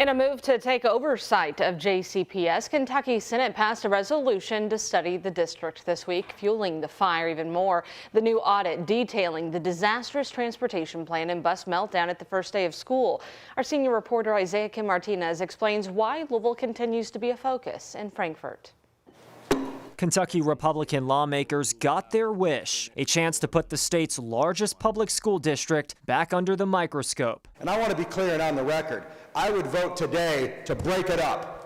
In a move to take oversight of JCPS, Kentucky's Senate passed a resolution to study the district this week, fueling the fire even more. The new audit detailing the disastrous transportation plan and bus meltdown at the first day of school. Our senior reporter Isaiah Kim Martinez explains why Louisville continues to be a focus in Frankfort. Kentucky Republican lawmakers got their wish, a chance to put the state's largest public school district back under the microscope. And I want to be clear and on the record, I would vote today to break it up.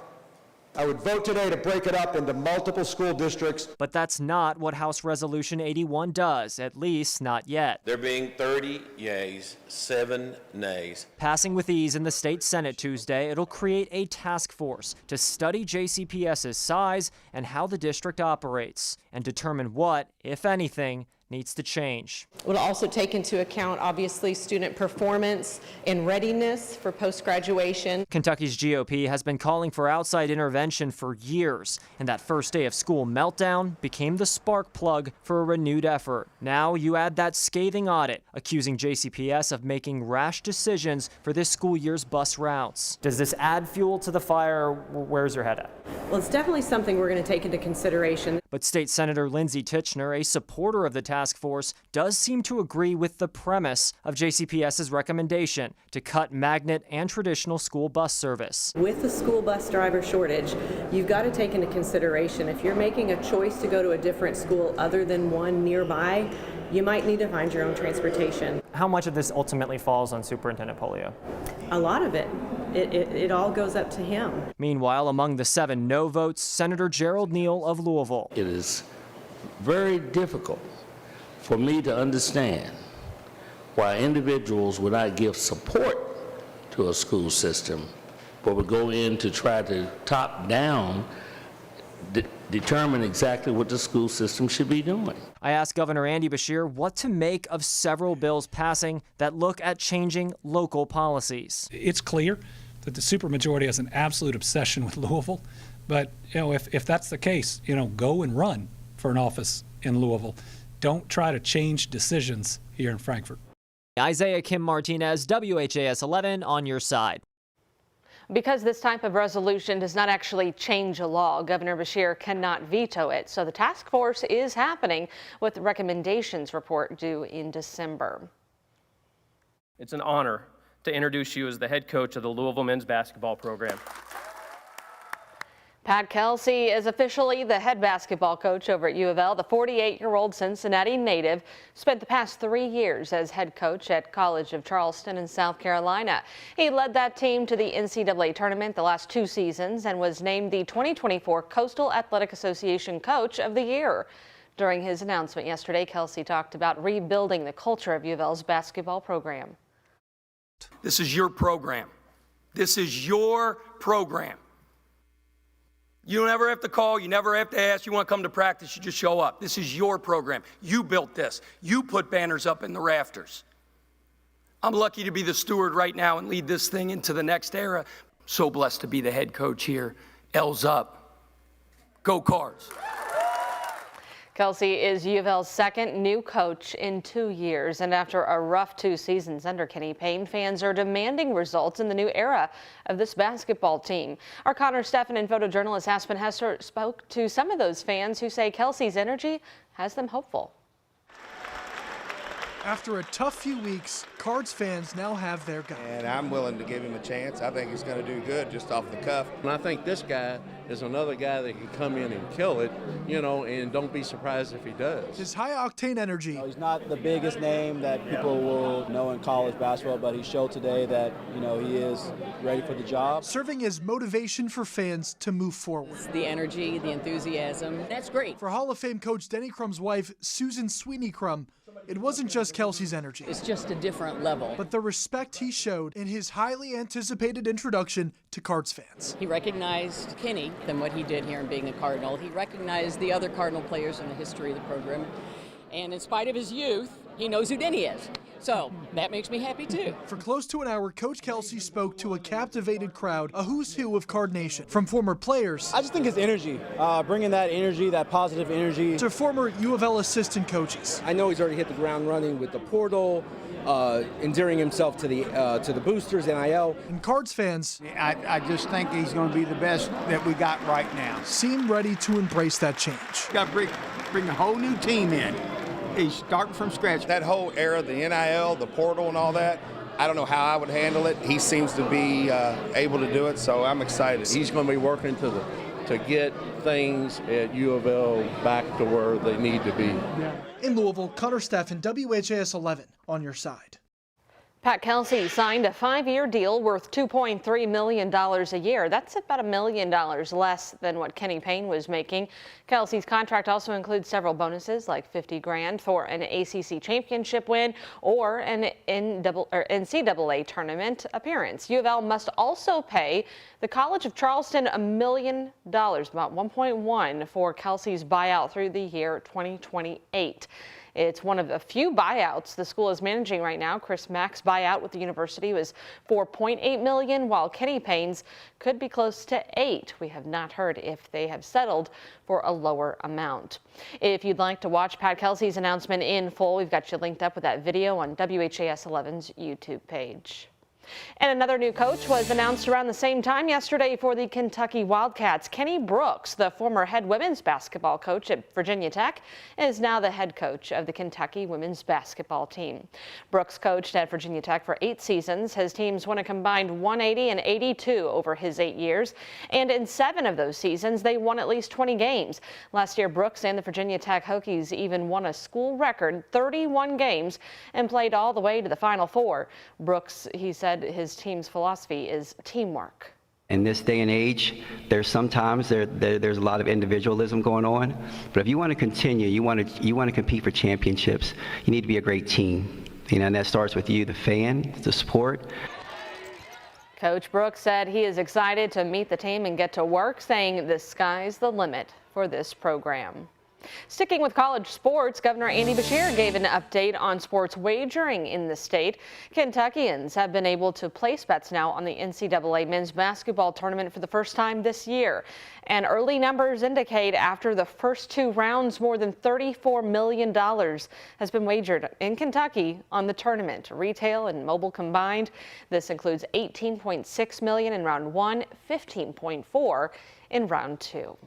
I would vote today to break it up into multiple school districts. But that's not what House Resolution 81 does, at least not yet. There being 30 yeas, 7 nays. Passing with ease in the state Senate Tuesday, it'll create a task force to study JCPS's size and how the district operates and determine what, if anything, needs to change. It will also take into account, obviously, student performance and readiness for post-graduation. Kentucky's GOP has been calling for outside intervention for years, and that first day of school meltdown became the spark plug for a renewed effort. Now you add that scathing audit accusing JCPS of making rash decisions for this school year's bus routes. Does this add fuel to the fire? Where's your head at? Well, it's definitely something we're going to take into consideration. But State Senator Lindsey Titchener, a supporter of the task force, does seem to agree with the premise of JCPS's recommendation to cut magnet and traditional school bus service. With the school bus driver shortage, you've got to take into consideration if you're making a choice to go to a different school other than one nearby, you might need to find your own transportation. How much of this ultimately falls on Superintendent Polio? A lot of it. It all goes up to him. Meanwhile, among the 7 no votes, Senator Gerald Neal of Louisville. It is very difficult for me to understand why individuals would not give support to a school system, but would go in to try to top down determine exactly what the school system should be doing. I asked Governor Andy Beshear what to make of several bills passing that look at changing local policies. It's clear that the supermajority has an absolute obsession with Louisville, but if that's the case, go and run for an office in Louisville. Don't try to change decisions here in Frankfort. Isaiah Kim Martinez, WHAS11 on your side. Because this type of resolution does not actually change a law, Governor Beshear cannot veto it. So the task force is happening with the recommendations report due in December. It's an honor to introduce you as the head coach of the Louisville men's basketball program. Pat Kelsey is officially the head basketball coach over at UofL. The 48-year-old Cincinnati native spent the past 3 years as head coach at College of Charleston in South Carolina. He led that team to the NCAA tournament the last 2 seasons and was named the 2024 Coastal Athletic Association Coach of the Year. During his announcement yesterday, Kelsey talked about rebuilding the culture of UofL's basketball program. This is your program. This is your program. You never have to call, you never have to ask, you want to come to practice, you just show up. This is your program. You built this. You put banners up in the rafters. I'm lucky to be the steward right now and lead this thing into the next era. So blessed to be the head coach here. L's up. Go Cards. Kelsey is UofL's second new coach in 2 years, and after a rough 2 seasons under Kenny Payne, fans are demanding results in the new era of this basketball team. Our Connor Steffen and photojournalist Aspen Hester spoke to some of those fans who say Kelsey's energy has them hopeful. After a tough few weeks, Cards fans now have their guy. And I'm willing to give him a chance. I think he's going to do good just off the cuff. And I think this guy is another guy that can come in and kill it, and don't be surprised if he does. His high-octane energy. He's not the biggest name that people will know in college basketball, but he showed today that, he is ready for the job. Serving as motivation for fans to move forward. The energy, the enthusiasm, that's great. For Hall of Fame coach Denny Crum's wife, Susan Sweeney Crum, it wasn't just Kelsey's energy. It's just a different level. But the respect he showed in his highly anticipated introduction to Cards fans. He recognized Kenny and what he did here in being a Cardinal. He recognized the other Cardinal players in the history of the program. And in spite of his youth, he knows who Denny is. So that makes me happy too. For close to an hour, Coach Kelsey spoke to a captivated crowd, a who's who of Card Nation. From former players, I just think his energy, bringing that energy, that positive energy, to former UofL assistant coaches. I know he's already hit the ground running with the portal, endearing himself to the boosters, NIL. And Cards fans, I just think he's going to be the best that we got right now. Seem ready to embrace that change. Got to bring a whole new team in. He's starting from scratch. That whole era, the NIL, the portal and all that, I don't know how I would handle it. He seems to be able to do it, so I'm excited. He's going to be working to get things at UofL back to where they need to be. In Louisville, Connor Steffen, WHAS11 on your side. Pat Kelsey signed a 5-year deal worth $2.3 million a year. That's about $1 million less than what Kenny Payne was making. Kelsey's contract also includes several bonuses like $50,000 for an ACC championship win or an NCAA tournament appearance. UofL must also pay the College of Charleston $1 million, about 1.1, for Kelsey's buyout through the year 2028. It's one of a few buyouts the school is managing right now. Chris Mack's buyout with the university was $4.8 million, while Kenny Payne's could be close to $8 million. We have not heard if they have settled for a lower amount. If you'd like to watch Pat Kelsey's announcement in full, we've got you linked up with that video on WHAS11's YouTube page. And another new coach was announced around the same time yesterday for the Kentucky Wildcats. Kenny Brooks, the former head women's basketball coach at Virginia Tech, is now the head coach of the Kentucky women's basketball team. Brooks coached at Virginia Tech for 8 seasons. His teams won a combined 180 and 82 over his 8 years. And in 7 of those seasons, they won at least 20 games. Last year, Brooks and the Virginia Tech Hokies even won a school record 31 games and played all the way to the Final Four. Brooks, he said, his team's philosophy is teamwork. In this day and age, there's sometimes there's a lot of individualism going on, but if you want to continue, you want to compete for championships, you need to be a great team. And that starts with you, the fan, the support. Coach Brooks said he is excited to meet the team and get to work, saying the sky's the limit for this program. Sticking with college sports, Governor Andy Beshear gave an update on sports wagering in the state. Kentuckians have been able to place bets now on the NCAA men's basketball tournament for the first time this year. And early numbers indicate after the first 2 rounds, more than $34 million has been wagered in Kentucky on the tournament, retail and mobile combined. This includes $18.6 million in round 1, $15.4 in round 2.